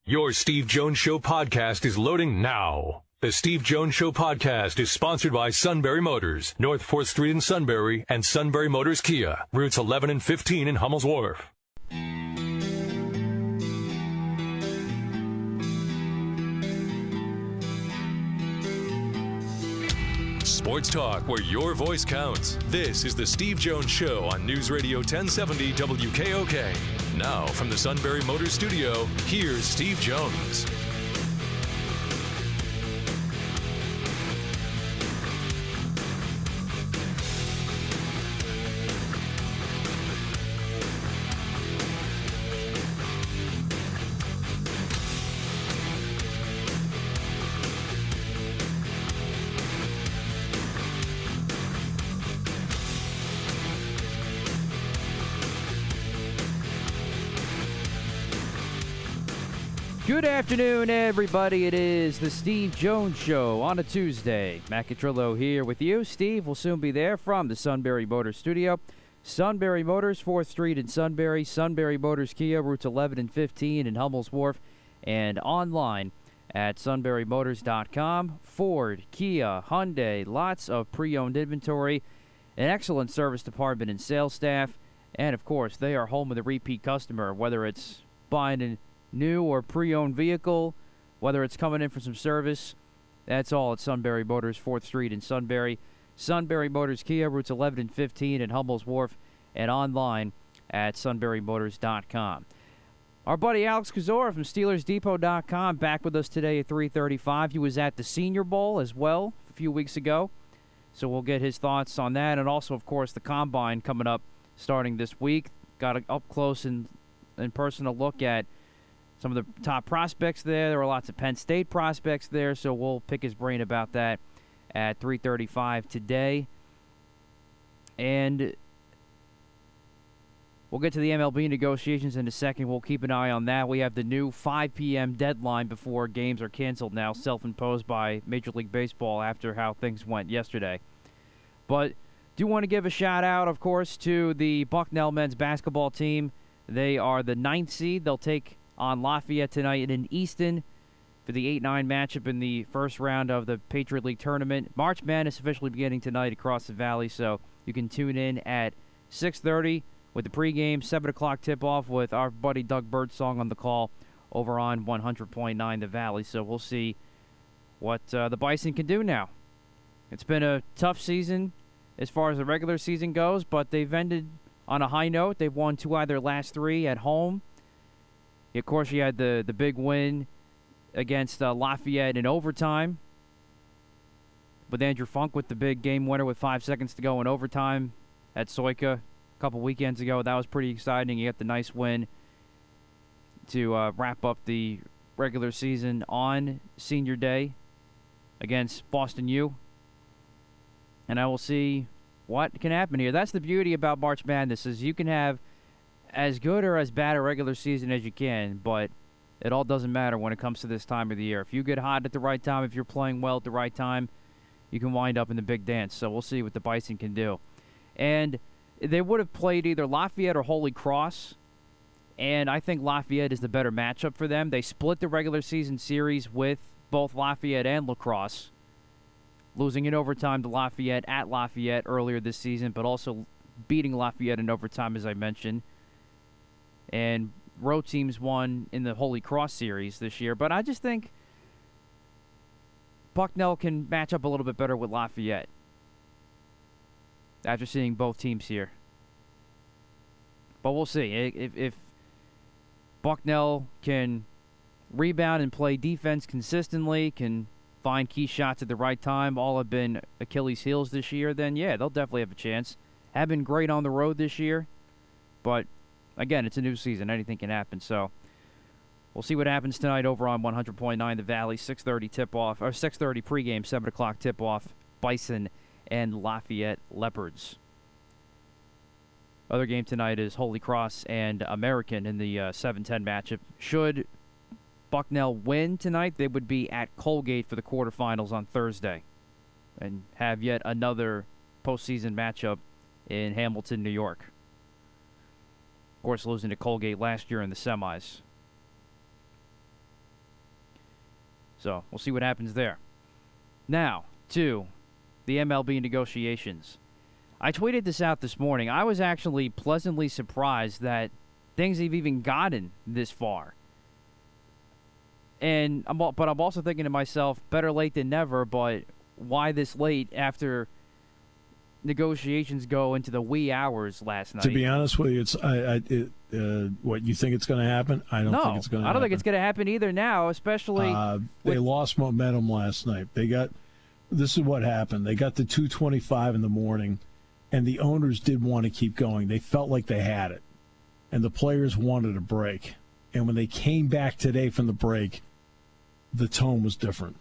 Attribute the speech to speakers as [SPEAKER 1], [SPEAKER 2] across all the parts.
[SPEAKER 1] Your Steve Jones Show podcast is loading now. The Steve Jones Show podcast is sponsored by Sunbury Motors, North 4th Street in Sunbury, and Sunbury Motors Kia, routes 11 and 15 in Hummel's Wharf. Sports talk where your voice counts. This is the Steve Jones Show on News Radio 1070 WKOK. Now, from the Sunbury Motors Studio, here's Steve Jones.
[SPEAKER 2] Good afternoon, everybody. It is the Steve Jones Show on a Tuesday. Matt Catrillo here with you. Steve will soon be there from the Sunbury Motors Studio. Sunbury Motors, 4th Street in Sunbury. Sunbury Motors Kia, routes 11 and 15 in Hummel's Wharf. And online at sunburymotors.com. Ford, Kia, Hyundai, lots of pre-owned inventory, an excellent service department and sales staff. And, of course, they are home of the repeat customer, whether it's buying an new or pre-owned vehicle, whether it's coming in for some service. That's all at Sunbury Motors, 4th Street in Sunbury. Sunbury Motors Kia, routes 11 and 15 in Hummel's Wharf, and online at sunburymotors.com. Our buddy Alex Kozora from SteelersDepot.com back with us today at 3:35. He was at the Senior Bowl as well a few weeks ago, so we'll get his thoughts on that, and also, of course, the Combine coming up starting this week. Got an up-close and personal look at some of the top prospects there. There were lots of Penn State prospects there, so we'll pick his brain about that at 3:35 today. And we'll get to the MLB negotiations in a second. We'll keep an eye on that. We have the new 5 p.m. deadline before games are canceled now, self-imposed by Major League Baseball after how things went yesterday. But do want to give a shout-out, of course, to the Bucknell men's basketball team. They are the 9th seed. They'll take on Lafayette tonight in Easton for the 8-9 matchup in the first round of the Patriot League tournament. March Madness officially beginning tonight across the valley, so you can tune in at 6:30 with the pregame, 7 o'clock tip-off with our buddy Doug Birdsong on the call over on 100.9 The Valley. So we'll see what the Bison can do now. It's been a tough season as far as the regular season goes, but they've ended on a high note. They've won 2 out of their last 3 at home. Of course, you had the big win against Lafayette in overtime with Andrew Funk with the big game winner with 5 seconds to go in overtime at Soika a couple weekends ago. That was pretty exciting. You got the nice win to wrap up the regular season on Senior Day against Boston U. And I will see what can happen here. That's the beauty about March Madness, is you can have as good or as bad a regular season as you can, but it all doesn't matter when it comes to this time of the year. If you get hot at the right time, if you're playing well at the right time, you can wind up in the big dance. So we'll see what the Bison can do. And they would have played either Lafayette or Holy Cross, and I think Lafayette is the better matchup for them. They split the regular season series with both Lafayette and La Crosse, losing in overtime to Lafayette at Lafayette earlier this season, but also beating Lafayette in overtime, as I mentioned. And road teams won in the Holy Cross series this year. But I just think Bucknell can match up a little bit better with Lafayette after seeing both teams here. But we'll see. If Bucknell can rebound and play defense consistently, can find key shots at the right time, all have been Achilles' heels this year, then yeah, they'll definitely have a chance. Have been great on the road this year, but again, it's a new season. Anything can happen. So we'll see what happens tonight over on 100.9 The Valley. 6:30 tip-off, or 6:30 pregame, 7 o'clock tip-off. Bison and Lafayette Leopards. Other game tonight is Holy Cross and American in the 7-10 matchup. Should Bucknell win tonight, they would be at Colgate for the quarterfinals on Thursday and have yet another postseason matchup in Hamilton, New York. Of course, losing to Colgate last year in the semis. So we'll see what happens there. Now, to the MLB negotiations. I tweeted this out this morning. I was actually pleasantly surprised that things have even gotten this far. But I'm also thinking to myself, better late than never, but why this late after negotiations go into the wee hours last night?
[SPEAKER 3] To be honest with you, what you think it's going to happen? I don't think it's going to happen.
[SPEAKER 2] I don't think it's going to happen either now, especially
[SPEAKER 3] they lost momentum last night. This is what happened. They got to 2:25 in the morning, and the owners did want to keep going. They felt like they had it, and the players wanted a break. And when they came back today from the break, the tone was different.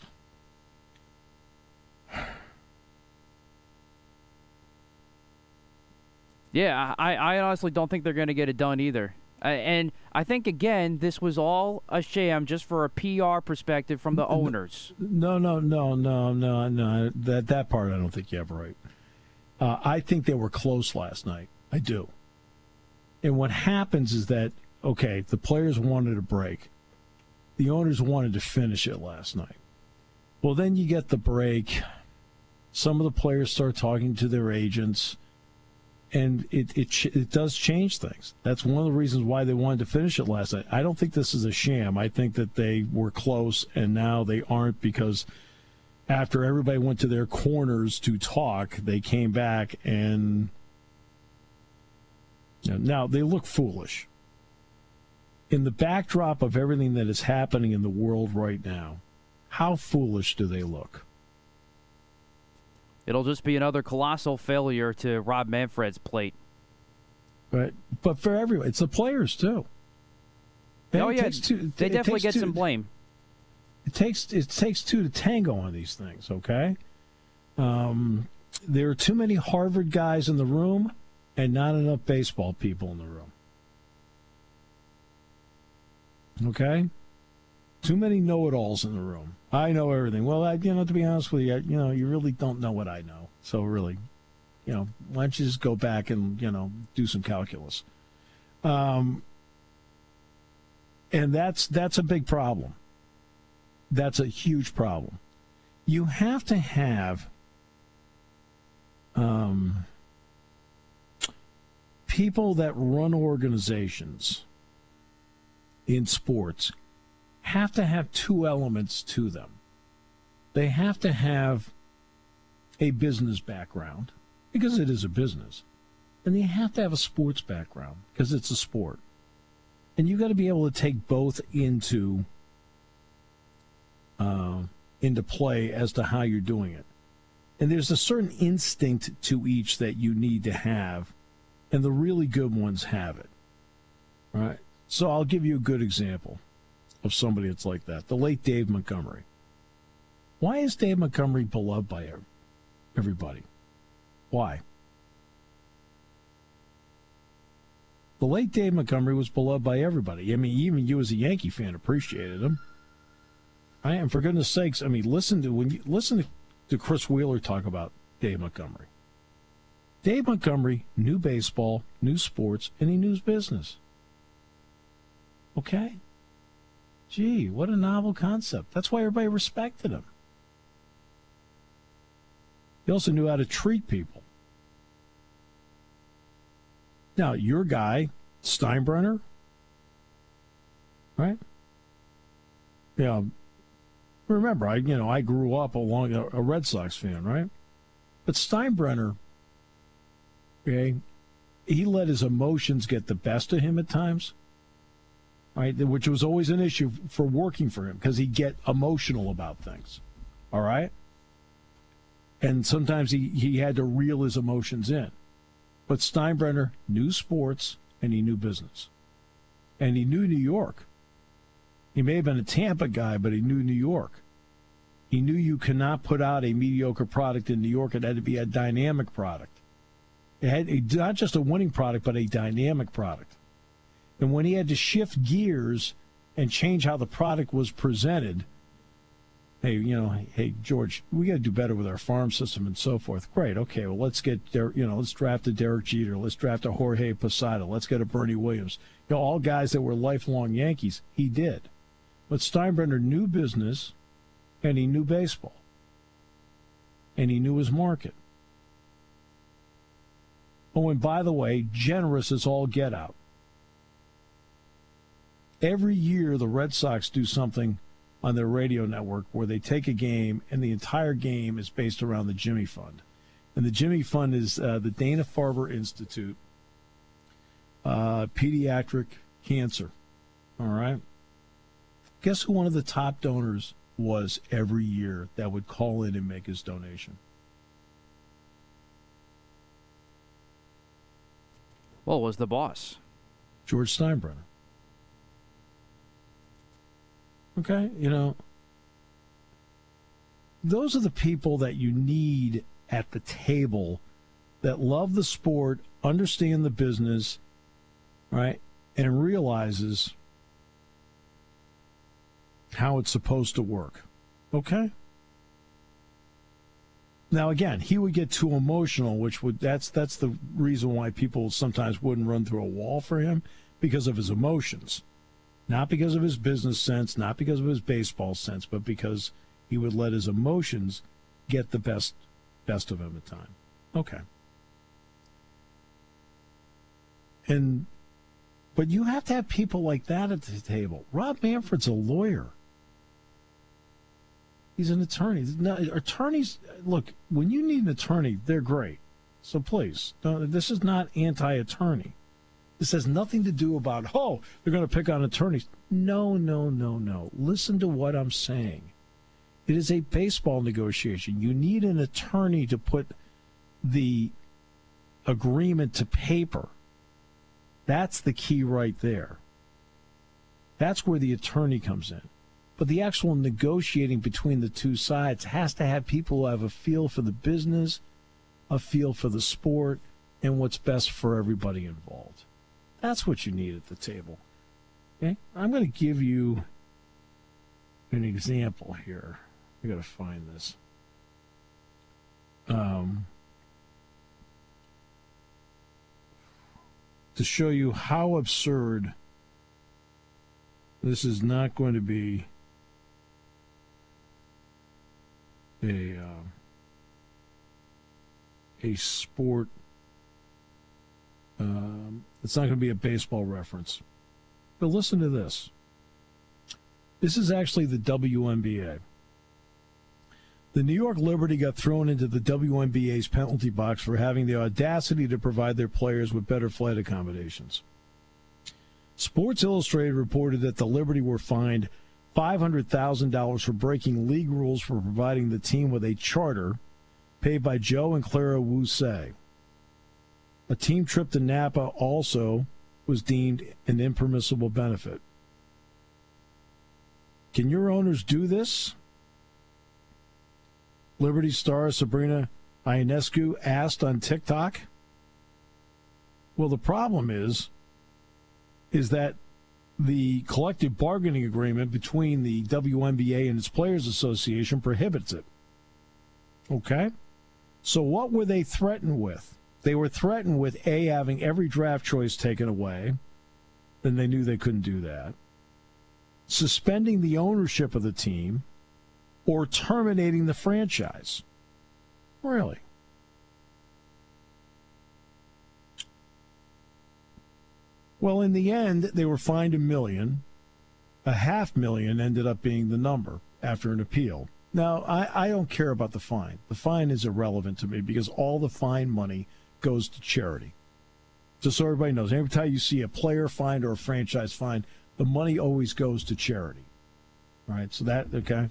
[SPEAKER 2] Yeah, I honestly don't think they're going to get it done either. And I think, again, this was all a sham just for a PR perspective from the owners.
[SPEAKER 3] No. That part I don't think you have right. I think they were close last night. I do. And what happens is that, okay, the players wanted a break. The owners wanted to finish it last night. Well, then you get the break. Some of the players start talking to their agents. And it does change things. That's one of the reasons why they wanted to finish it last night. I don't think this is a sham. I think that they were close, and now they aren't because after everybody went to their corners to talk, they came back and now they look foolish. In the backdrop of everything that is happening in the world right now, how foolish do they look?
[SPEAKER 2] It'll just be another colossal failure to Rob Manfred's plate.
[SPEAKER 3] Right, but for everyone, it's the players too.
[SPEAKER 2] They definitely get some blame.
[SPEAKER 3] It takes two to tango on these things. Okay, there are too many Harvard guys in the room, and not enough baseball people in the room. Okay. Too many know-it-alls in the room. I know everything. Well, to be honest with you, you really don't know what I know. So really, why don't you just go back and, do some calculus? And that's a big problem. That's a huge problem. You have to have people that run organizations in sports have to have two elements to them. They have to have a business background, because it is a business, and they have to have a sports background, because it's a sport. And you've got to be able to take both into play as to how you're doing it. And there's a certain instinct to each that you need to have, and the really good ones have it. All right? So I'll give you a good example of somebody that's like that. The late Dave Montgomery. Why is Dave Montgomery beloved by everybody? Why? The late Dave Montgomery was beloved by everybody. I mean, even you as a Yankee fan appreciated him. And for goodness sakes, I mean, listen to Chris Wheeler talk about Dave Montgomery. Dave Montgomery knew baseball, knew sports, and he knew business. Okay? Gee, what a novel concept. That's why everybody respected him. He also knew how to treat people. Now, your guy, Steinbrenner, right? Yeah. Remember, I grew up along a Red Sox fan, right? But Steinbrenner, okay, he let his emotions get the best of him at times. Right, which was always an issue for working for him because he'd get emotional about things. All right? And sometimes he had to reel his emotions in. But Steinbrenner knew sports and he knew business. And he knew New York. He may have been a Tampa guy, but he knew New York. He knew you cannot put out a mediocre product in New York. It had to be a dynamic product. It had not just a winning product, but a dynamic product. And when he had to shift gears and change how the product was presented, hey, George, we got to do better with our farm system and so forth. Great, okay, well, let's draft a Derek Jeter, let's draft a Jorge Posada, let's get a Bernie Williams. All guys that were lifelong Yankees. He did. But Steinbrenner knew business, And he knew baseball. And he knew his market. Oh, and by the way, generous as all get out. Every year, the Red Sox do something on their radio network where they take a game, and the entire game is based around the Jimmy Fund. And the Jimmy Fund is the Dana-Farber Institute, pediatric cancer. All right? Guess who one of the top donors was every year that would call in and make his donation?
[SPEAKER 2] Well, it was the boss.
[SPEAKER 3] George Steinbrenner. Okay, those are the people that you need at the table that love the sport, understand the business, right, and realizes how it's supposed to work. Okay? Now, again, he would get too emotional, that's the reason why people sometimes wouldn't run through a wall for him, because of his emotions. Not because of his business sense, not because of his baseball sense, but because he would let his emotions get the best of him at time. Okay. But you have to have people like that at the table. Rob Manfred's a lawyer. He's an attorney. Now, attorneys, look, when you need an attorney, they're great. So please, this is not anti-attorney. This has nothing to do about, they're going to pick on attorneys. No. Listen to what I'm saying. It is a baseball negotiation. You need an attorney to put the agreement to paper. That's the key right there. That's where the attorney comes in. But the actual negotiating between the two sides has to have people who have a feel for the business, a feel for the sport, and what's best for everybody involved. That's what you need at the table. Okay? I'm going to give you an example here. I got to find this. To show you how absurd this is not going to be a sport. It's not going to be a baseball reference. But listen to this. This is actually the WNBA. The New York Liberty got thrown into the WNBA's penalty box for having the audacity to provide their players with better flight accommodations. Sports Illustrated reported that the Liberty were fined $500,000 for breaking league rules for providing the team with a charter paid by Joe and Clara Wousay. A team trip to Napa also was deemed an impermissible benefit. Can your owners do this? Liberty star Sabrina Ionescu asked on TikTok. Well, the problem is that the collective bargaining agreement between the WNBA and its Players Association prohibits it. Okay? So what were they threatened with? They were threatened with, A, having every draft choice taken away. Then they knew they couldn't do that. Suspending the ownership of the team, or terminating the franchise. Really? Well, in the end, they were fined $1 million. $500,000 ended up being the number after an appeal. Now, I don't care about the fine. The fine is irrelevant to me because all the fine money goes to charity. Just so everybody knows, every time you see a player fined or a franchise fined, the money always goes to charity. All right, so that, okay?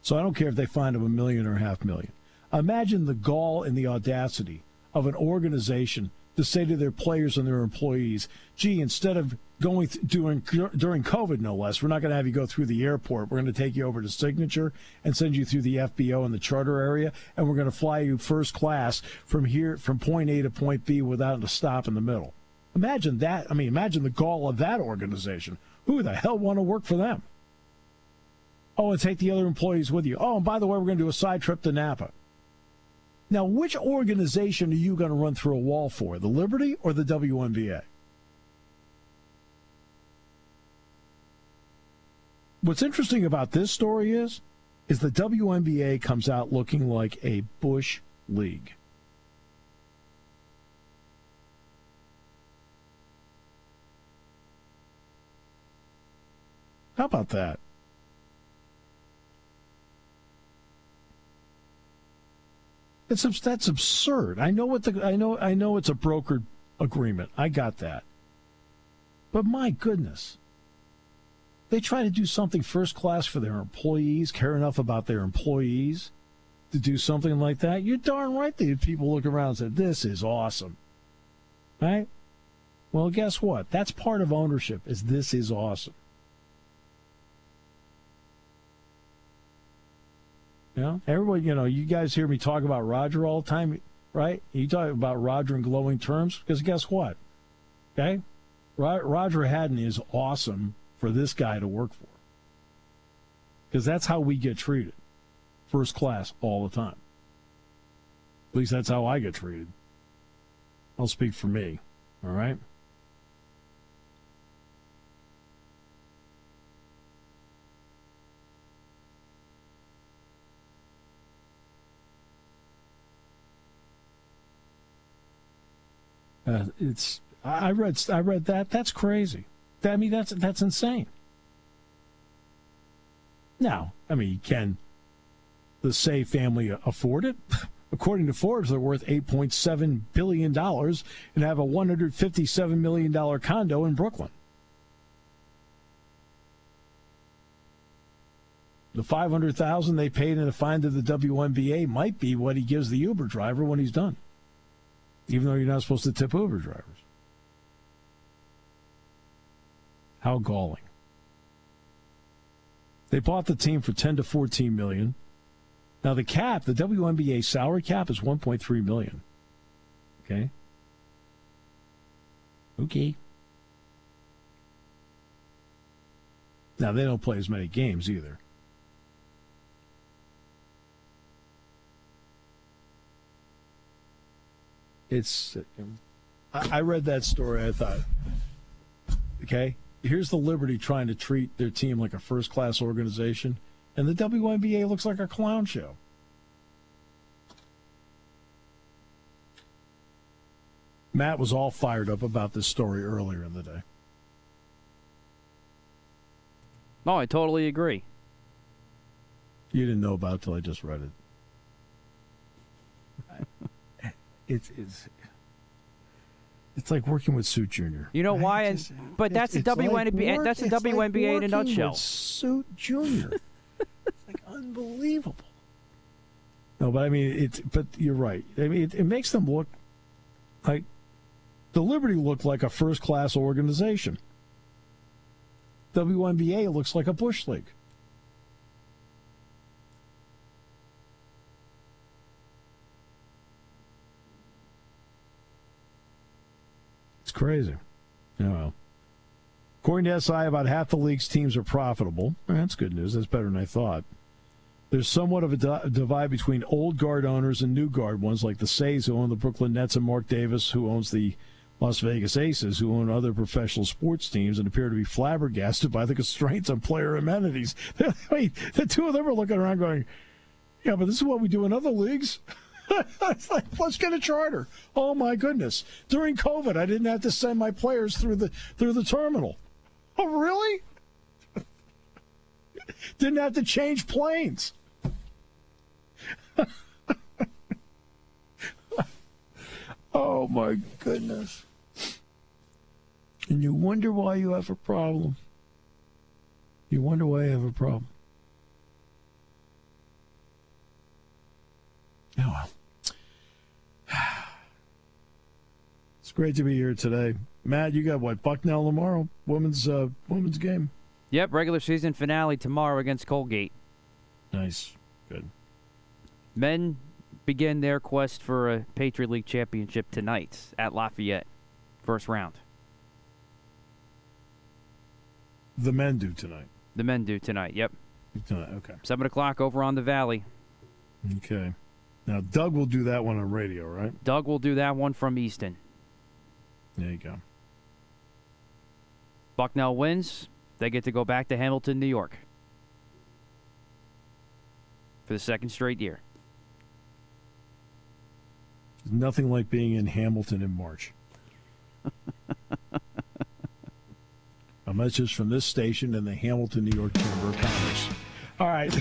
[SPEAKER 3] So I don't care if they fine them $1 million or $500,000. Imagine the gall and the audacity of an organization to say to their players and their employees, gee, instead of going during COVID, no less, we're not going to have you go through the airport. We're going to take you over to Signature and send you through the FBO and the charter area, and we're going to fly you first class from point A to point B without a stop in the middle. Imagine that. I mean, imagine the gall of that organization. Who the hell want to work for them? Oh, and take the other employees with you. Oh, and by the way, we're going to do a side trip to Napa. Now, which organization are you going to run through a wall for, the Liberty or the WNBA? What's interesting about this story is is the WNBA comes out looking like a Bush league. How about that? That's absurd. I know it's a brokered agreement. I got that. But my goodness. They try to do something first class for their employees, care enough about their employees to do something like that. You're darn right that people look around and say, this is awesome. Right? Well, guess what? That's part of ownership, is this is awesome. Everybody, you guys hear me talk about Roger all the time, right? You talk about Roger in glowing terms, because guess what? Okay? Roger Haddon is awesome for this guy to work for. Because that's how we get treated. First class all the time. At least that's how I get treated. I'll speak for me. All right? I read that. That's crazy. That's insane. Now, can the Say family afford it? According to Forbes, they're worth $8.7 billion and have a $157 million condo in Brooklyn. The $500,000 they paid in a fine to the WNBA might be what he gives the Uber driver when he's done, even though you're not supposed to tip Uber drivers. How galling. They bought the team for $10 to $14 million. Now the cap, the WNBA salary cap is $1.3 million. Okay. Now they don't play as many games either. I read that story. I thought, okay, here's the Liberty trying to treat their team like a first-class organization, and the WNBA looks like a clown show. Matt was all fired up about this story earlier in the day.
[SPEAKER 2] No, I totally agree.
[SPEAKER 3] You didn't know about it till I just read it. It's like working with Suit Junior.
[SPEAKER 2] You know why? But that's the WNBA. That's the WNBA in a nutshell.
[SPEAKER 3] With Suit Junior. It's like unbelievable. No, but but you're right. It makes them look like the Liberty look like a first-class organization. WNBA looks like a Bush League. It's crazy. Well, according to SI, about half the league's teams are profitable. That's good news. That's better than I thought. There's somewhat of a divide between old guard owners and new guard ones, like the Says, who own the Brooklyn Nets, and Mark Davis, who owns the Las Vegas Aces, who own other professional sports teams and appear to be flabbergasted by the constraints on player amenities. The two of them are looking around going, yeah, but this is what we do in other leagues. It's like, let's get a charter. Oh, my goodness. During COVID, I didn't have to send my players through the terminal. Oh, really? Didn't have to change planes. Oh, my goodness. And you wonder why you have a problem. You wonder why you have a problem. Oh, well. It's great to be here today. Matt, you got what, Bucknell tomorrow? Women's game?
[SPEAKER 2] Yep, regular season finale tomorrow against Colgate.
[SPEAKER 3] Nice. Good.
[SPEAKER 2] Men begin their quest for a Patriot League championship tonight at Lafayette. First round.
[SPEAKER 3] The men do tonight.
[SPEAKER 2] The men do tonight, yep.
[SPEAKER 3] Tonight, okay.
[SPEAKER 2] 7 o'clock over on the Valley.
[SPEAKER 3] Okay. Now, Doug will do that one on radio, right?
[SPEAKER 2] Doug will do that one from Easton.
[SPEAKER 3] There you go.
[SPEAKER 2] Bucknell wins. They get to go back to Hamilton, New York. for the second straight year.
[SPEAKER 3] Nothing like being in Hamilton in March. A message from this station and the Hamilton, New York Chamber of Commerce. All right.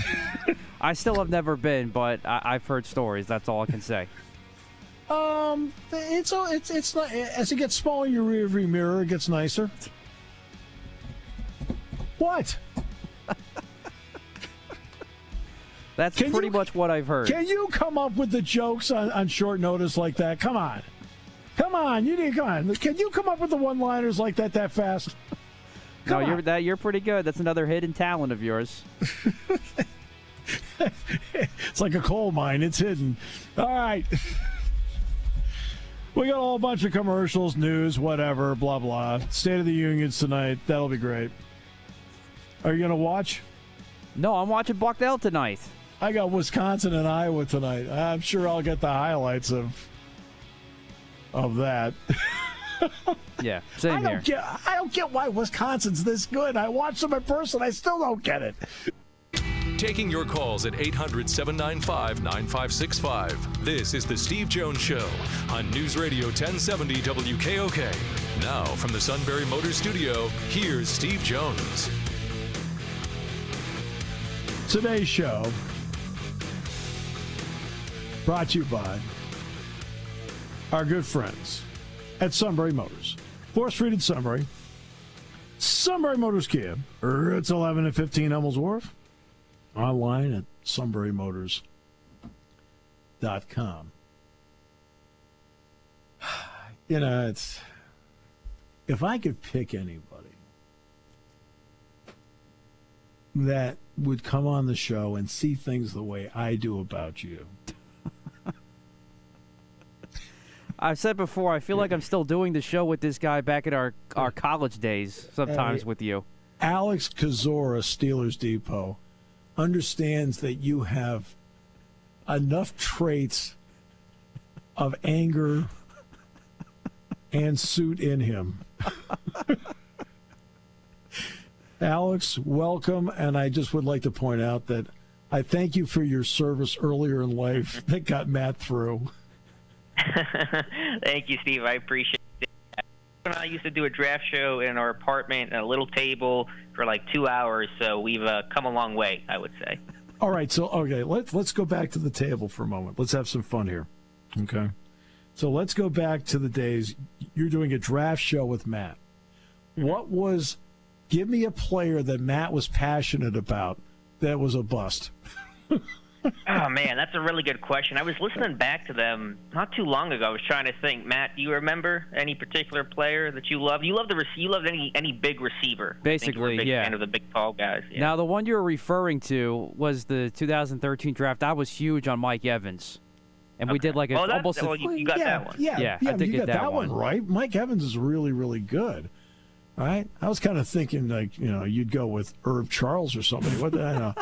[SPEAKER 2] I still have never been, but I've heard stories. That's all I can say.
[SPEAKER 3] It's not, as it gets smaller in your rearview mirror, it gets nicer. What?
[SPEAKER 2] That's pretty much what I've heard.
[SPEAKER 3] Can you come up with the jokes on short notice like that? Come on. Come on. Can you come up with the one-liners like that fast?
[SPEAKER 2] You're pretty good. That's another hidden talent of yours.
[SPEAKER 3] It's like a coal mine. It's hidden. All right. We got a whole bunch of commercials, news, whatever, blah, blah. State of the Unions tonight. That'll be great. Are you going to watch?
[SPEAKER 2] No, I'm watching Bucknell tonight.
[SPEAKER 3] I got Wisconsin and Iowa tonight. I'm sure I'll get the highlights of that.
[SPEAKER 2] Yeah, same here.
[SPEAKER 3] I don't get why Wisconsin's this good. I watched them in person. I still don't get it.
[SPEAKER 1] Taking your calls at 800-795-9565. This is the Steve Jones Show on News Radio 1070 WKOK. Now from the Sunbury Motors Studio, here's Steve Jones.
[SPEAKER 3] Today's show brought to you by our good friends at Sunbury Motors. 4th Street in Sunbury. Sunbury Motors Kia. Routes 11 and 15 Hummels Wharf. Online at sunburymotors.com. You know, it's... If I could pick anybody that would come on the show and see things the way I do about you...
[SPEAKER 2] I've said before, I feel like I'm still doing the show with this guy back at our college days, sometimes with you.
[SPEAKER 3] Alex Kozora, Steelers Depot, understands that you have enough traits of anger and suit in him. Alex, welcome, and I just would like to point out that I thank you for your service earlier in life that got Matt through.
[SPEAKER 4] Thank you, Steve. I appreciate it. I used to do a draft show in our apartment at a little table for like 2 hours, so we've come a long way, I would say.
[SPEAKER 3] All right, so let's go back to the table for a moment. Let's have some fun here. Okay. So let's go back to the days you're doing a draft show with Matt. Give me a player that Matt was passionate about that was a bust.
[SPEAKER 4] Oh, man, that's a really good question. I was listening back to them not too long ago. I was trying to think. Matt, do you remember any particular player that you loved? You loved any big receiver.
[SPEAKER 2] Basically,
[SPEAKER 4] big fan of the big, tall guys. Yeah.
[SPEAKER 2] Now, the one you were referring to was the 2013 draft. I was huge on Mike Evans. And we did like
[SPEAKER 4] you got that one.
[SPEAKER 2] Yeah, I did
[SPEAKER 3] you
[SPEAKER 2] get
[SPEAKER 3] got that one right. Mike Evans is really, really good. All right? I was kind of thinking, like, you'd go with Herb Charles or somebody. What the hell?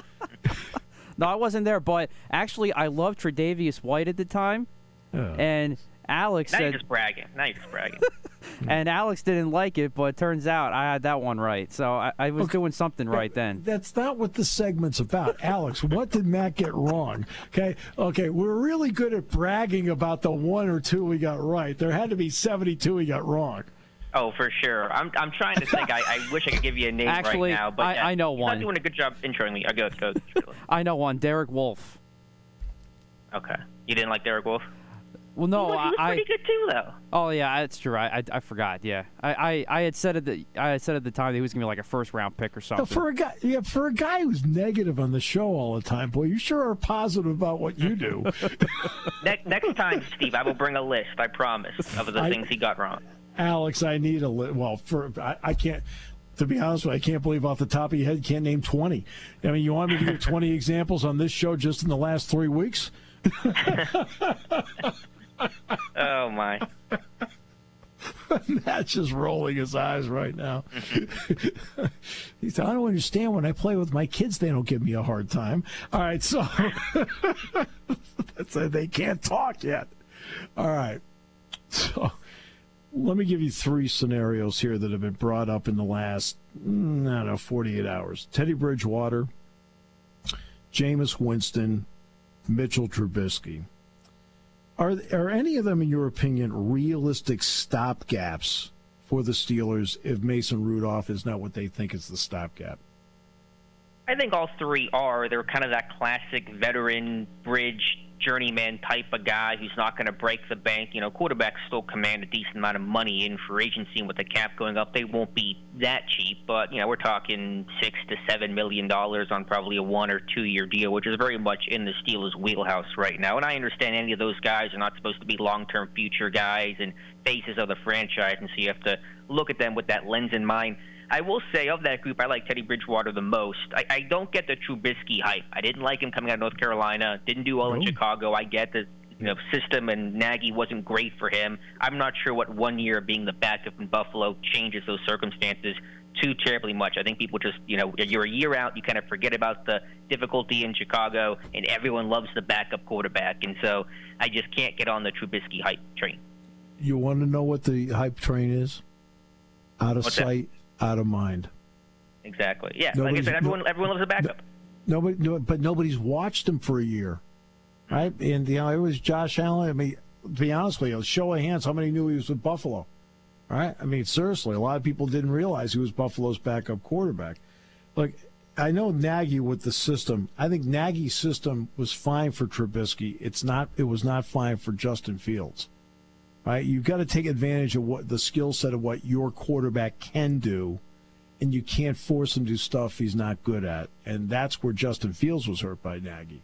[SPEAKER 2] No, I wasn't there, but actually I loved Tre'Davious White at the time.
[SPEAKER 3] Yeah.
[SPEAKER 2] And Alex said...
[SPEAKER 4] Now you're just bragging.
[SPEAKER 2] And Alex didn't like it, but it turns out I had that one right. So I was doing something right then.
[SPEAKER 3] That's not what the segment's about. Alex, what did Matt get wrong? Okay, we're really good at bragging about the 1 or 2 we got right. There had to be 72 we got wrong.
[SPEAKER 4] Oh, for sure. I'm trying to think. I wish I could give you a name
[SPEAKER 2] actually,
[SPEAKER 4] right now. But
[SPEAKER 2] I know one.
[SPEAKER 4] He's not doing a good job introing me. Go.
[SPEAKER 2] I know one. Derek Wolfe.
[SPEAKER 4] Okay. You didn't like Derek Wolfe?
[SPEAKER 2] Well, no.
[SPEAKER 4] He was pretty good too, though.
[SPEAKER 2] Oh yeah, that's true. I forgot. Yeah, I had said at the time that he was gonna be like a first-round pick or something.
[SPEAKER 3] For a guy who's negative on the show all the time, boy, you sure are positive about what you do.
[SPEAKER 4] Next time, Steve, I will bring a list. I promise of the things he got wrong.
[SPEAKER 3] Alex, I need a list. Well, I can't. To be honest with you, I can't believe off the top of your head you can't name 20. I mean, you want me to give 20 examples on this show just in the last 3 weeks?
[SPEAKER 4] Oh, my.
[SPEAKER 3] Matt's just rolling his eyes right now. He said, I don't understand. When I play with my kids, they don't give me a hard time. All right, so they can't talk yet. All right. So let me give you 3 scenarios here that have been brought up in the last, 48 hours. Teddy Bridgewater, Jameis Winston, Mitchell Trubisky. Are any of them, in your opinion, realistic stopgaps for the Steelers if Mason Rudolph is not what they think is the stopgap?
[SPEAKER 4] I think all three are. They're kind of that classic veteran, bridge, journeyman type of guy who's not going to break the bank. Quarterbacks still command a decent amount of money in free agency, and with the cap going up, they won't be that cheap. But, we're talking $6 to $7 million on probably a 1 or 2 year deal, which is very much in the Steelers' wheelhouse right now. And I understand any of those guys are not supposed to be long-term future guys and faces of the franchise, and so you have to look at them with that lens in mind. I will say, of that group, I like Teddy Bridgewater the most. I don't get the Trubisky hype. I didn't like him coming out of North Carolina. Didn't do well in Chicago. I get the system, and Nagy wasn't great for him. I'm not sure what 1 year of being the backup in Buffalo changes those circumstances too terribly much. I think people just, you're a year out, you kind of forget about the difficulty in Chicago, and everyone loves the backup quarterback. And so I just can't get on the Trubisky hype train.
[SPEAKER 3] You want to know what the hype train is? Out of sight, out of mind.
[SPEAKER 4] Exactly. Yeah, like I said, everyone loves a backup.
[SPEAKER 3] But nobody's watched him for a year, right? And it was Josh Allen. I mean, to be honest with you, show of hands, how many knew he was with Buffalo, right? I mean, seriously, a lot of people didn't realize he was Buffalo's backup quarterback. Look, I know Nagy with the system. I think Nagy's system was fine for Trubisky. It was not fine for Justin Fields. Right? You've got to take advantage of what the skill set of what your quarterback can do, and you can't force him to do stuff he's not good at. And that's where Justin Fields was hurt by Nagy.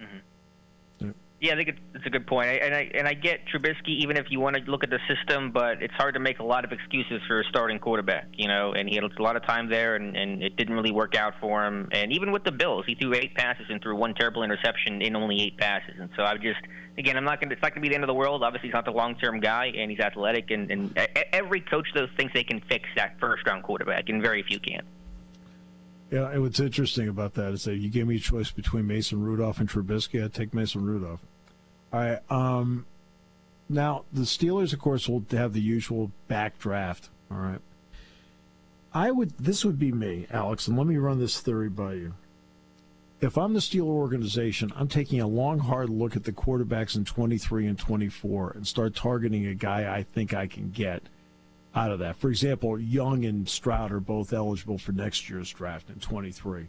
[SPEAKER 4] Mm-hmm. Yeah, I think it's a good point. And I get Trubisky, even if you want to look at the system, but it's hard to make a lot of excuses for a starting quarterback, and he had a lot of time there, and it didn't really work out for him. And even with the Bills, he threw 8 passes and threw 1 terrible interception in only 8 passes. And so again, it's not going to be the end of the world. Obviously, he's not the long-term guy, and he's athletic, and every coach, though, thinks they can fix that first-round quarterback, and very few can.
[SPEAKER 3] Yeah, and what's interesting about that is that you gave me a choice between Mason Rudolph and Trubisky. I'd take Mason Rudolph. All right. Now, the Steelers, of course, will have the usual back draft. All right. This would be me, Alex, and let me run this theory by you. If I'm the Steeler organization, I'm taking a long, hard look at the quarterbacks in 23 and 24 and start targeting a guy I think I can get out of that. For example, Young and Stroud are both eligible for next year's draft in 23.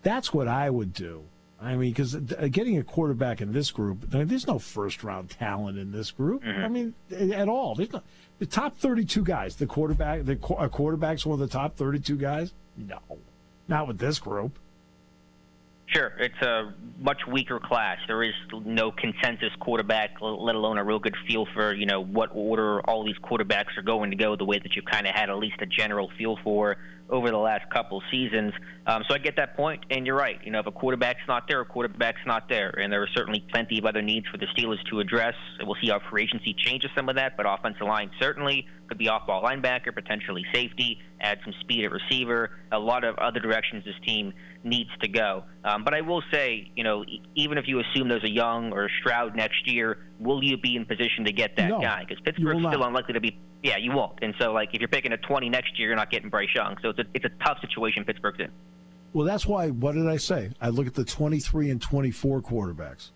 [SPEAKER 3] That's what I would do. I mean, because getting a quarterback in this group, there's no first-round talent in this group. Mm-hmm. I mean, at all. There's no, the top 32 guys, a quarterback's one of the top 32 guys? No, not with this group.
[SPEAKER 4] Sure, it's a much weaker class. There is no consensus quarterback, let alone a real good feel for, what order all these quarterbacks are going to go, the way that you kind of had at least a general feel for over the last couple seasons. So I get that point, and you're right. If a quarterback's not there, a quarterback's not there. And there are certainly plenty of other needs for the Steelers to address. We'll see how free agency changes some of that, but offensive line certainly could be off-ball linebacker, potentially safety, add some speed at receiver, a lot of other directions this team needs to go. But I will say, even if you assume there's a Young or a Stroud next year, will you be in position to get that guy? Because Pittsburgh's still unlikely to be. Yeah, you won't. And so, if you're picking a 20 next year, you're not getting Bryce Young. So it's a tough situation Pittsburgh's in.
[SPEAKER 3] Well, that's why, what did I say? I look at the 23 and 24 quarterbacks.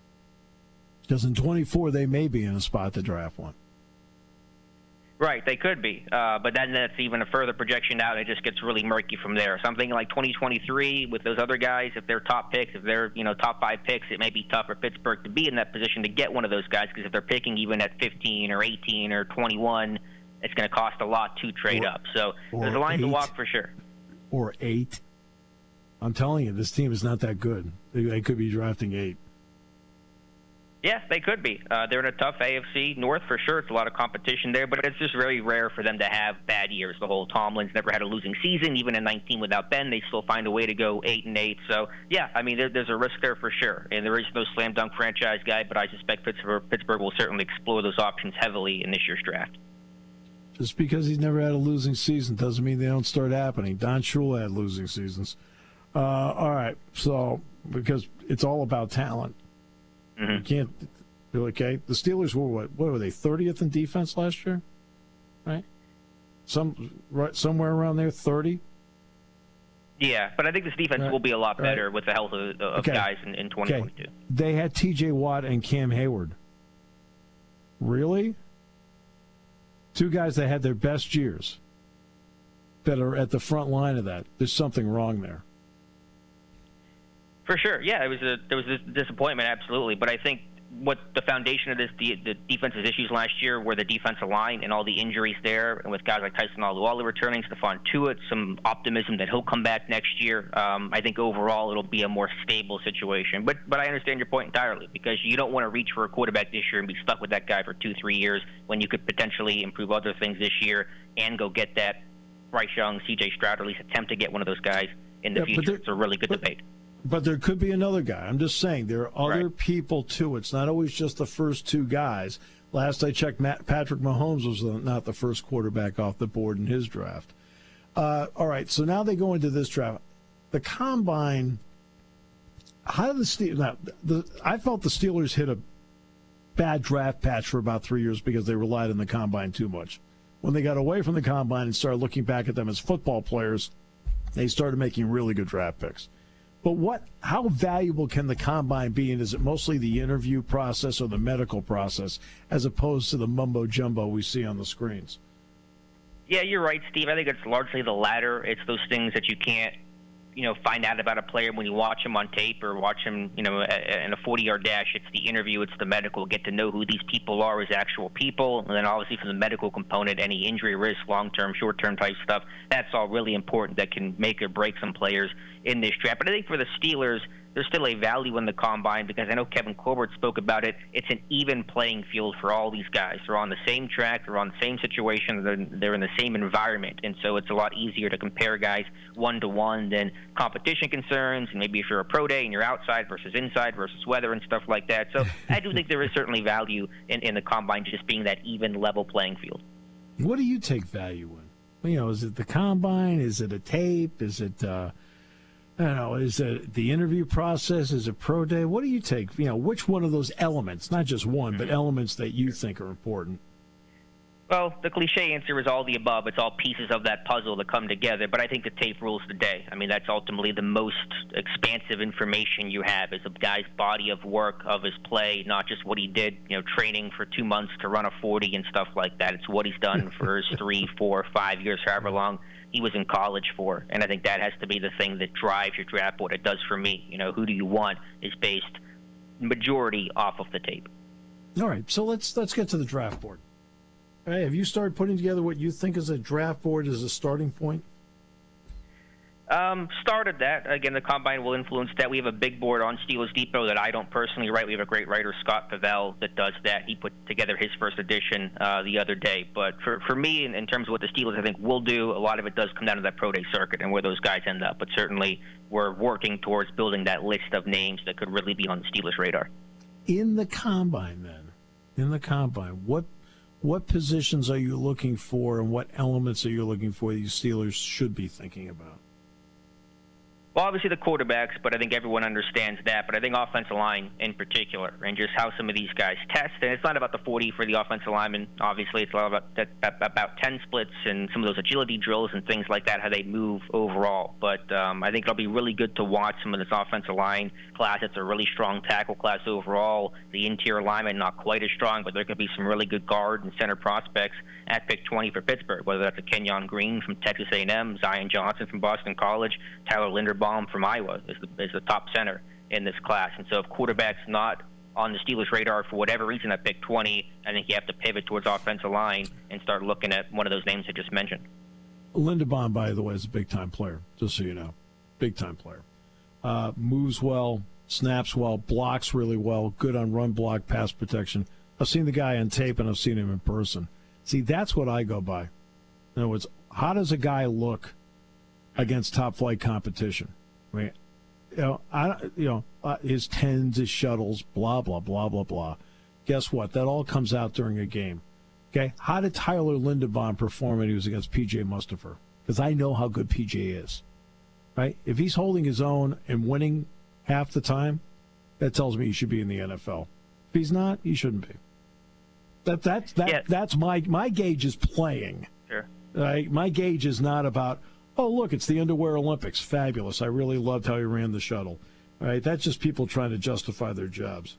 [SPEAKER 3] Because in 24, they may be in a spot to draft one.
[SPEAKER 4] Right, they could be. But then that's even a further projection out. It just gets really murky from there. Something like 2023 with those other guys, if they're top picks, if they're top 5 picks, it may be tough for Pittsburgh to be in that position to get one of those guys, because if they're picking even at 15 or 18 or 21, it's going to cost a lot to trade up. So there's a line to walk for sure.
[SPEAKER 3] Or 8. I'm telling you, this team is not that good. They could be drafting 8.
[SPEAKER 4] Yeah, they could be. They're in a tough AFC North for sure. It's a lot of competition there, but it's just very rare for them to have bad years. The whole Tomlin's never had a losing season. Even in 19 without Ben, they still find a way to go 8-8. So, yeah, I mean, there's a risk there for sure. And there is no slam dunk franchise guy, but I suspect Pittsburgh will certainly explore those options heavily in this year's draft.
[SPEAKER 3] Just because he's never had a losing season doesn't mean they don't start happening. Don Shula had losing seasons. All right, so because it's all about talent. Mm-hmm. You can't. Okay, the Steelers were what were they, 30th in defense last year, right? Somewhere around there, 30.
[SPEAKER 4] Yeah, but I think this defense will be a lot better with the health of guys in 2022.
[SPEAKER 3] Okay. They had T.J. Watt and Cam Hayward. Really? Two guys that had their best years that are at the front line of that. There's something wrong there.
[SPEAKER 4] For sure, yeah, there was a disappointment, absolutely. But I think what the foundation of the defense's issues last year were the defensive line and all the injuries there, and with guys like Tyson Alualu returning, Stephon Tuitt, some optimism that he'll come back next year. I think overall it'll be a more stable situation. But I understand your point entirely, because you don't want to reach for a quarterback this year and be stuck with that guy for 2-3 years when you could potentially improve other things this year and go get that Bryce Young, C.J. Stroud, or at least attempt to get one of those guys in the future. It's a really good debate.
[SPEAKER 3] But there could be another guy. I'm just saying there are other people, too. It's not always just the first two guys. Last I checked, Patrick Mahomes was not the first quarterback off the board in his draft. All right, so now they go into this draft. The Combine, how did the Steelers... I felt the Steelers hit a bad draft patch for about 3 years because they relied on the Combine too much. When they got away from the Combine and started looking back at them as football players, they started making really good draft picks. But how valuable can the Combine be, and is it mostly the interview process or the medical process as opposed to the mumbo-jumbo we see on the screens?
[SPEAKER 4] Yeah, you're right, Steve. I think it's largely the latter. It's those things that you can't, find out about a player when you watch him on tape or watch him, in a 40-yard dash. It's the interview. It's the medical. Get to know who these people are as actual people. And then obviously for the medical component, any injury risk, long-term, short-term type stuff, that's all really important that can make or break some players in this draft. But I think for the Steelers, there's still a value in the Combine because I know Kevin Colbert spoke about it. It's an even playing field for all these guys. They're on the same track. They're on the same situation. They're in the same environment. And so it's a lot easier to compare guys one-to-one than competition concerns. And maybe if you're a pro day and you're outside versus inside versus weather and stuff like that. So I do think there is certainly value in the Combine just being that even level playing field.
[SPEAKER 3] What do you take value in? Is it the Combine? Is it a tape? Is it... I don't know, is it the interview process? Is it pro day? What do you take? Which one of those elements, not just one, but elements that you think are important?
[SPEAKER 4] Well, the cliche answer is all the above. It's all pieces of that puzzle that come together. But I think the tape rules the day. I mean, that's ultimately the most expansive information you have is a guy's body of work, of his play, not just what he did, training for 2 months to run a 40 and stuff like that. It's what he's done for his 3, 4, 5 years, however long he was in college for. And I think that has to be the thing that drives your draft board. It does for me. Who do you want is based majority off of the tape.
[SPEAKER 3] All right, so let's get to the draft board. All right, have you started putting together what you think is a draft board as a starting point?
[SPEAKER 4] Started that. Again, the Combine will influence that. We have a big board on Steelers Depot that I don't personally write. We have a great writer, Scott Pavel, that does that. He put together his first edition the other day. But for me, in terms of what the Steelers, I think, will do, a lot of it does come down to that pro day circuit and where those guys end up. But certainly we're working towards building that list of names that could really be on the Steelers' radar.
[SPEAKER 3] In the Combine, what positions are you looking for and what elements are you looking for that the Steelers should be thinking about?
[SPEAKER 4] Well, obviously the quarterbacks, but I think everyone understands that. But I think offensive line in particular, and just how some of these guys test. And it's not about the 40 for the offensive linemen. Obviously, it's a lot about 10 splits and some of those agility drills and things like that, how they move overall. But I think it'll be really good to watch some of this offensive line class. It's a really strong tackle class overall. The interior linemen not quite as strong, but there could be some really good guard and center prospects at pick 20 for Pittsburgh, whether that's a Kenyon Green from Texas A&M, Zion Johnson from Boston College, Tyler Linderbaum from Iowa is the top center in this class. And so if quarterback's not on the Steelers' radar for whatever reason at pick 20, I think you have to pivot towards offensive line and start looking at one of those names I just mentioned.
[SPEAKER 3] Linderbaum, by the way, is a big-time player, just so you know. Big-time player. Moves well, snaps well, blocks really well, good on run block, pass protection. I've seen the guy on tape, and I've seen him in person. See, that's what I go by. In other words, how does a guy look against top-flight competition? I mean, his tens, his shuttles, blah, blah, blah, blah, blah. Guess what? That all comes out during a game. Okay? How did Tyler Linderbaum perform when he was against P.J. Mustipher? Because I know how good P.J. is. Right? If he's holding his own and winning half the time, that tells me he should be in the NFL. If he's not, he shouldn't be. That's my gauge is playing.
[SPEAKER 4] Sure.
[SPEAKER 3] Right? My gauge is not about, Oh, look, it's the underwear Olympics. Fabulous. I really loved how he ran the shuttle. All right, that's just people trying to justify their jobs.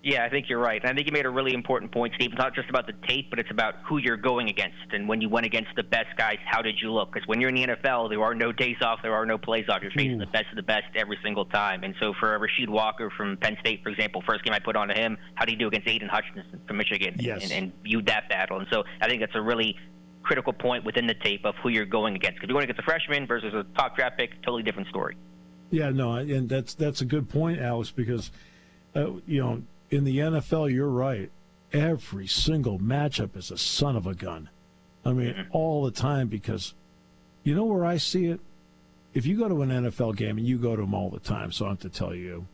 [SPEAKER 4] Yeah, I think you're right. And I think you made a really important point, Steve. It's not just about the tape, but it's about who you're going against. And when you went against the best guys, how did you look? Because when you're in the NFL, there are no days off, there are no plays off. You're facing the best of the best every single time. And so for Rasheed Walker from Penn State, for example, first game I put on to him, how did he do against Aiden Hutchinson from Michigan?
[SPEAKER 3] Yes.
[SPEAKER 4] And viewed that battle. And so I think that's a really critical point within the tape of who you're going against. Because you're going against a freshman versus a top draft pick, totally different story.
[SPEAKER 3] Yeah, no, and that's a good point, Alex, because, in the NFL, you're right. Every single matchup is a son of a gun. I mean, all the time, because you know where I see it? If you go to an NFL game, and you go to them all the time, so I have to tell you,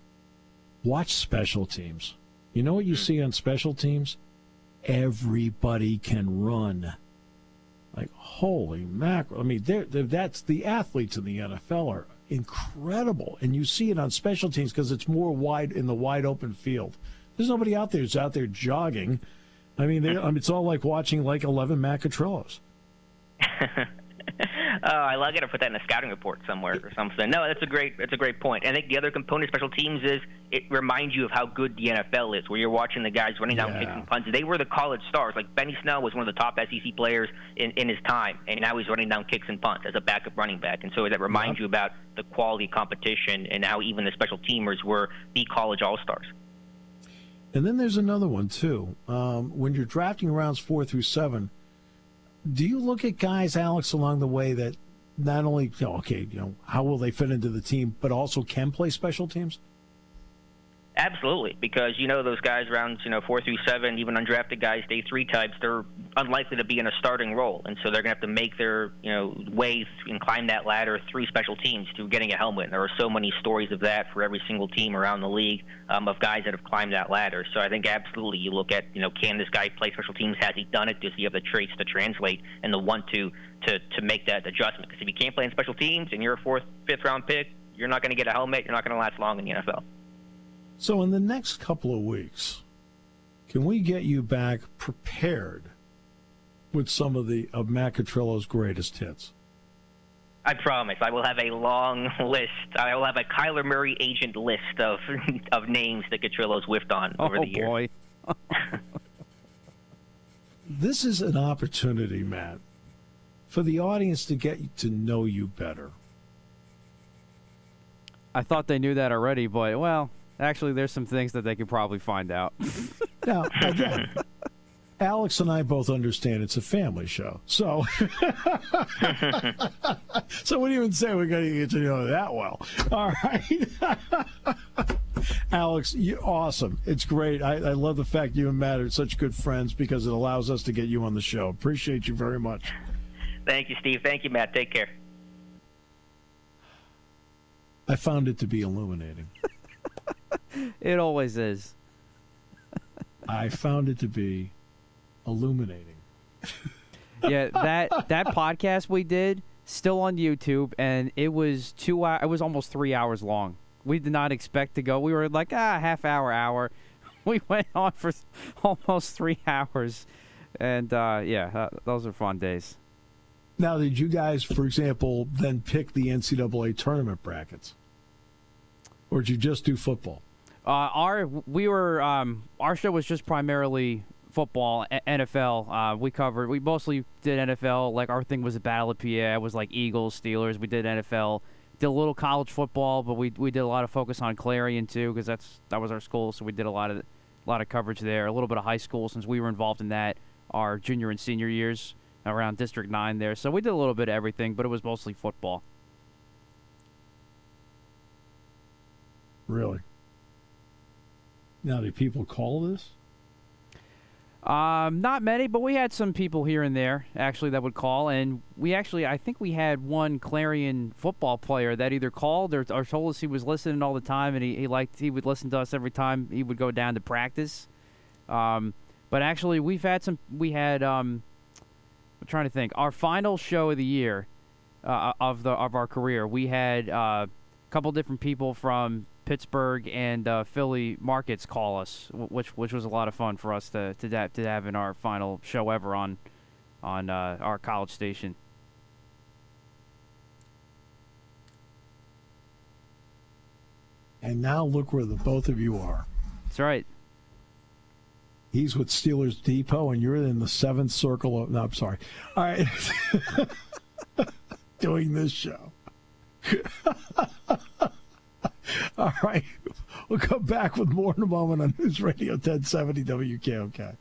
[SPEAKER 3] watch special teams. You know what you see on special teams? Everybody can run. Like, holy mackerel. I mean, that's the athletes in the NFL are incredible. And you see it on special teams because it's more wide in the wide open field. There's nobody out there who's out there jogging. I mean, it's all like watching like 11 Macatrillos.
[SPEAKER 4] I got to put that in a scouting report somewhere or something. No, that's a great point. I think the other component of special teams is it reminds you of how good the NFL is, where you're watching the guys running down kicks and punts. They were the college stars. Like Benny Snell was one of the top SEC players in his time, and now he's running down kicks and punts as a backup running back. And so that reminds you about the quality competition and how even the special teamers were the college all-stars.
[SPEAKER 3] And then there's another one, too. When you're drafting rounds 4 through 7, do you look at guys, Alex, along the way that not only, how will they fit into the team, but also can play special teams?
[SPEAKER 4] Absolutely, because those guys rounds 4 through 7, even undrafted guys, day 3 types, they're unlikely to be in a starting role, and so they're going to have to make their way and climb that ladder through special teams through getting a helmet. And there are so many stories of that for every single team around the league of guys that have climbed that ladder. So I think absolutely you look at can this guy play special teams? Has he done it? Does he have the traits to translate and the want to make that adjustment? Because if you can't play in special teams and you're a 4th, 5th round pick, you're not going to get a helmet. You're not going to last long in the NFL.
[SPEAKER 3] So in the next couple of weeks, can we get you back prepared with some of Macatrillo's greatest hits?
[SPEAKER 4] I promise. I will have a long list. I will have a Kyler Murray agent list of names that Catrillo's whiffed on over the years.
[SPEAKER 2] Oh, boy.
[SPEAKER 3] This is an opportunity, Matt, for the audience to get to know you better.
[SPEAKER 2] I thought they knew that already, but, well, actually, there's some things that they could probably find out.
[SPEAKER 3] Now, again, Alex and I both understand it's a family show. So so what do you even say we're going to get to know that well? All right. Alex, you're awesome. It's great. I love the fact you and Matt are such good friends because it allows us to get you on the show. Appreciate you very much.
[SPEAKER 4] Thank you, Steve. Thank you, Matt. Take care.
[SPEAKER 3] I found it to be illuminating.
[SPEAKER 2] It always is.
[SPEAKER 3] I found it to be illuminating.
[SPEAKER 2] Yeah, that podcast we did, still on YouTube, and it was 2 hours. It was almost 3 hours long. We did not expect to go. We were like, half hour. We went on for almost 3 hours. And, those are fun days.
[SPEAKER 3] Now, did you guys, for example, then pick the NCAA tournament brackets? Or did you just do football?
[SPEAKER 2] Our show was just primarily football, NFL. We mostly did NFL. Like, our thing was a battle of PA. It was like Eagles, Steelers. We did NFL. Did a little college football, but we did a lot of focus on Clarion too, because that was our school. So we did a lot of coverage there. A little bit of high school since we were involved in that our junior and senior years around District 9 there. So we did a little bit of everything, but it was mostly football.
[SPEAKER 3] Really? Now, do people call this?
[SPEAKER 2] Not many, but we had some people here and there, actually, that would call. And I think we had one Clarion football player that either called or told us he was listening all the time, and he would listen to us every time he would go down to practice. But actually, I'm trying to think. Our final show of the year of our career, we had a couple different people from Pittsburgh and Philly markets call us, which was a lot of fun for us to have in our final show ever on our college station.
[SPEAKER 3] And now look where the both of you are.
[SPEAKER 2] That's right.
[SPEAKER 3] He's with Steelers Depot, and you're in the seventh circle of... No, I'm sorry. All right. Doing this show. All right. We'll come back with more in a moment on News Radio 1070 WKOK.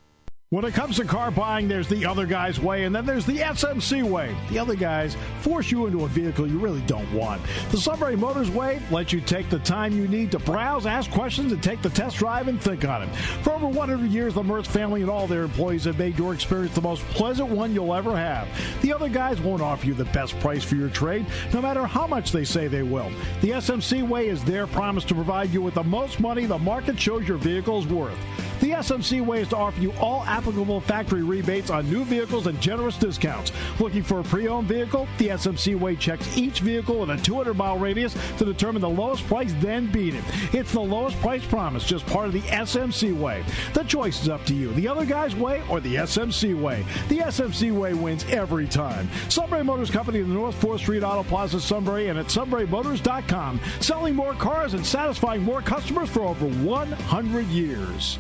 [SPEAKER 3] When it comes to car buying, there's the other guy's way, and then there's the SMC way. The other guys force you into a vehicle you really don't want. The Sunbury Motors way lets you take the time you need to browse, ask questions, and take the test drive and think on it. For over 100 years, the Mertz family and all their employees have made your experience the most pleasant one you'll ever have. The other guys won't offer you the best price for your trade, no matter how much they say they will. The SMC way is their promise to provide you with the most money the market shows your vehicle is worth. The SMC way is to offer you all applicable factory rebates on new vehicles and generous discounts. Looking for a pre-owned vehicle? The SMC way checks each vehicle with a 200-mile radius to determine the lowest price, then beat it. It's the lowest price promise, just part of the SMC way. The choice is up to you, the other guy's way or the SMC way. The SMC way wins every time. Sunbury Motors Company in the North 4th Street Auto Plaza, Sunbury, and at sunburymotors.com. Selling more cars and satisfying more customers for over 100 years.